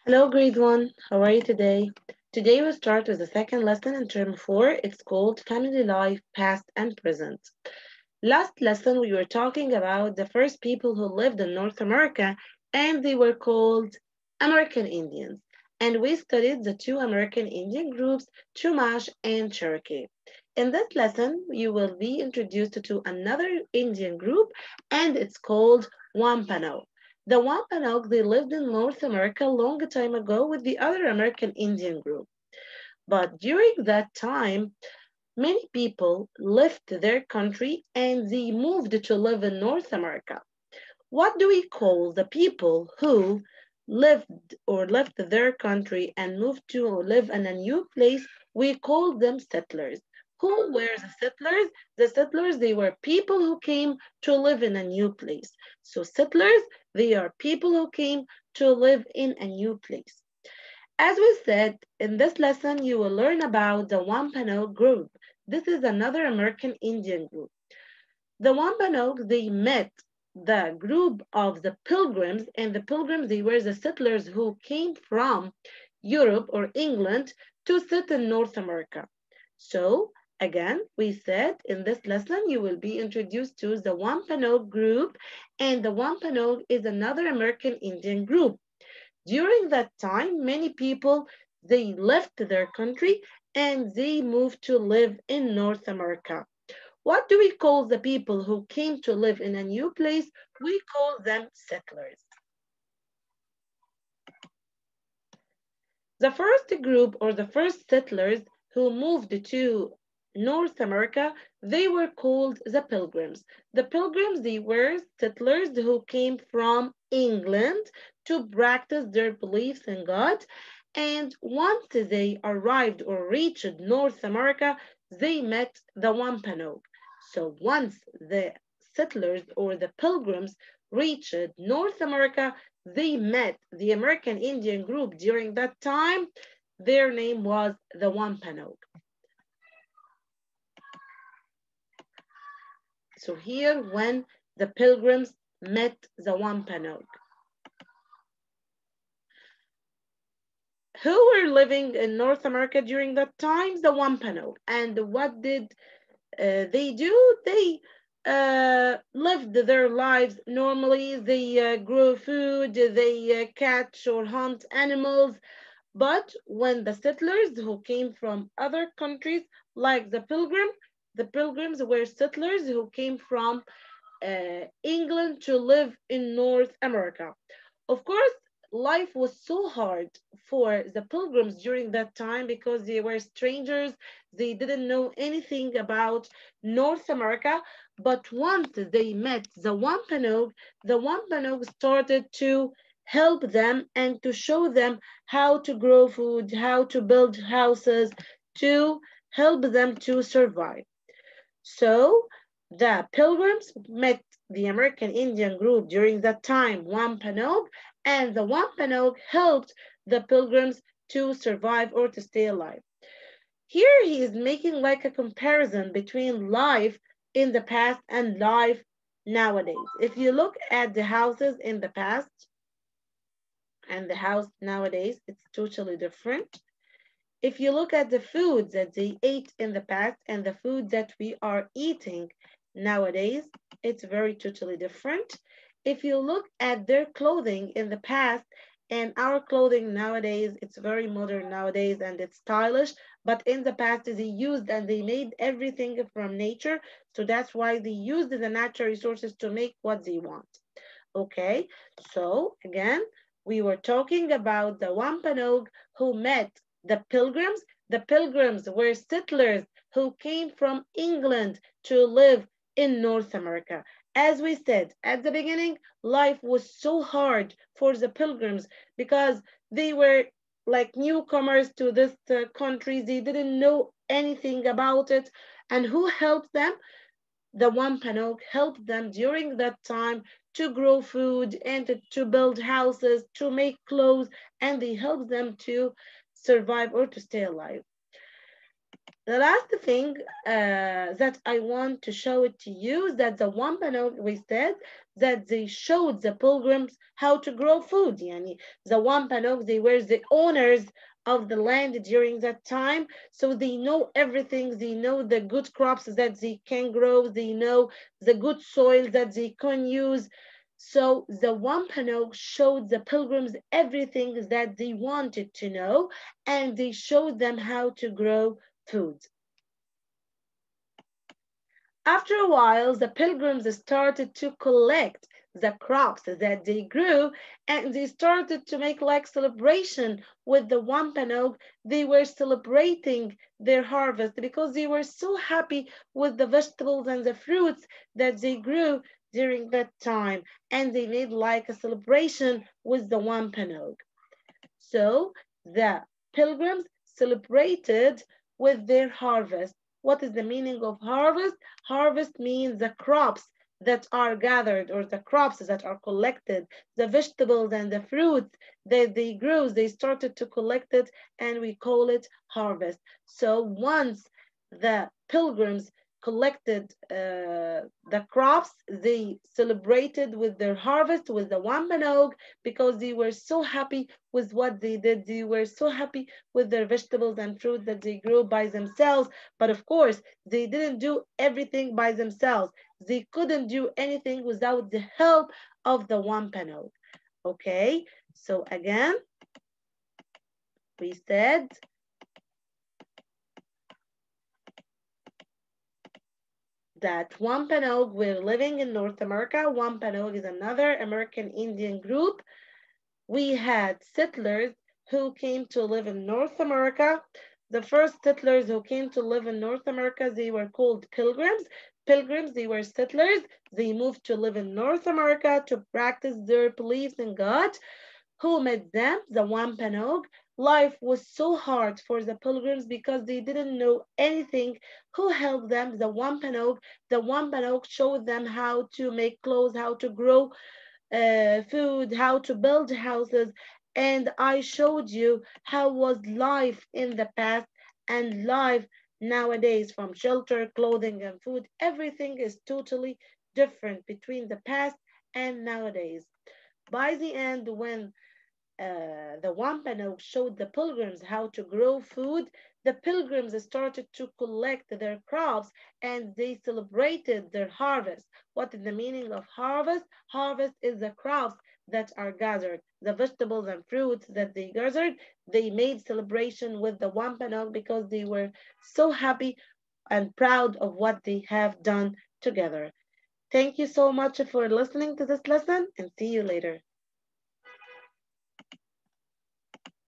Hello, grade one. How are you today? Today we start with the second lesson in term four. It's called Family Life, Past and Present. Last lesson, we were talking about the first people who lived in North America, and they were called American Indians. And we studied the two American Indian groups, Chumash and Cherokee. In this lesson, you will be introduced to another Indian group, and it's called Wampanoag. The Wampanoag, they lived in North America a long time ago with the other American Indian group. But during that time, many people left their country and they moved to live in North America. What do we call the people who lived or left their country and moved to live in a new place? We call them settlers. Who were the settlers? The settlers, they were people who came to live in a new place. So settlers, they are people who came to live in a new place. As we said, in this lesson, you will learn about the Wampanoag group. This is another American Indian group. The Wampanoag, they met the group of the Pilgrims, and the Pilgrims, they were the settlers who came from Europe or England to sit in North America. So, again, we said in this lesson, you will be introduced to the Wampanoag group, and the Wampanoag is another American Indian group. During that time, many people they left their country and they moved to live in North America. What do we call the people who came to live in a new place? We call them settlers. The first group or the first settlers who moved to North America, they were called the Pilgrims. The Pilgrims, they were settlers who came from England to practice their beliefs in God. And once they arrived or reached North America, they met the Wampanoag. So once the settlers or the Pilgrims reached North America, they met the American Indian group during that time. Their name was the Wampanoag. So here, when the Pilgrims met the Wampanoag, who were living in North America during that time? The Wampanoag. And what did they do? They lived their lives normally. They grew food, they catch or hunt animals. But when the settlers who came from other countries, like the Pilgrims were settlers who came from England to live in North America. Of course, life was so hard for the Pilgrims during that time because they were strangers. They didn't know anything about North America. But once they met the Wampanoag started to help them and to show them how to grow food, how to build houses, to help them to survive. So the Pilgrims met the American Indian group during that time, Wampanoag, and the Wampanoag helped the Pilgrims to survive or to stay alive. Here he is making like a comparison between life in the past and life nowadays. If you look at the houses in the past and the house nowadays, it's totally different. If you look at the foods that they ate in the past and the food that we are eating nowadays, it's very totally different. If you look at their clothing in the past and our clothing nowadays, it's very modern nowadays and it's stylish, but in the past they used and they made everything from nature. So that's why they used the natural resources to make what they want. Okay, so again, we were talking about the Wampanoag who met the Pilgrims. The Pilgrims were settlers who came from England to live in North America. As we said at the beginning, life was so hard for the Pilgrims because they were like newcomers to this country. They didn't know anything about it. And who helped them? The Wampanoag helped them during that time to grow food and to build houses, to make clothes, and they helped them to survive or to stay alive. The last thing that I want to show it to you is that the Wampanoag, we said that they showed the pilgrims how to grow food. Yani the Wampanoag, they were the owners of the land during that time, so they know everything. They know the good crops that they can grow. They know the good soil that they can use. So the Wampanoag showed the pilgrims everything that they wanted to know, and they showed them how to grow food. After a while, the pilgrims started to collect the crops that they grew, and they started to make like celebration with the Wampanoag. They were celebrating their harvest because they were so happy with the vegetables and the fruits that they grew during that time, and they made like a celebration with the Wampanoag. So the pilgrims celebrated with their harvest. What is the meaning of harvest? Harvest means the crops that are gathered or the crops that are collected, the vegetables and the fruits that they grew, they started to collect it and we call it harvest. So once the pilgrims collected the crops, they celebrated with their harvest with the Wampanoag because they were so happy with what they did. They were so happy with their vegetables and fruit that they grew by themselves. But of course, they didn't do everything by themselves. They couldn't do anything without the help of the Wampanoag. Okay, so again, we said that Wampanoag were living in North America. Wampanoag is another American Indian group. We had settlers who came to live in North America. The first settlers who came to live in North America, they were called pilgrims. Pilgrims, they were settlers. They moved to live in North America to practice their beliefs in God. Who met them? The Wampanoag. Life was so hard for the pilgrims because they didn't know anything. Who helped them? The Wampanoag. The Wampanoag showed them how to make clothes, how to grow food, how to build houses, and I showed you how was life in the past and life nowadays from shelter, clothing, and food. Everything is totally different between the past and nowadays. By the end, when the Wampanoag showed the pilgrims how to grow food, the pilgrims started to collect their crops and they celebrated their harvest. What is the meaning of harvest? Harvest is the crops that are gathered, the vegetables and fruits that they gathered. They made celebration with the Wampanoag because they were so happy and proud of what they have done together. Thank you so much for listening to this lesson and see you later.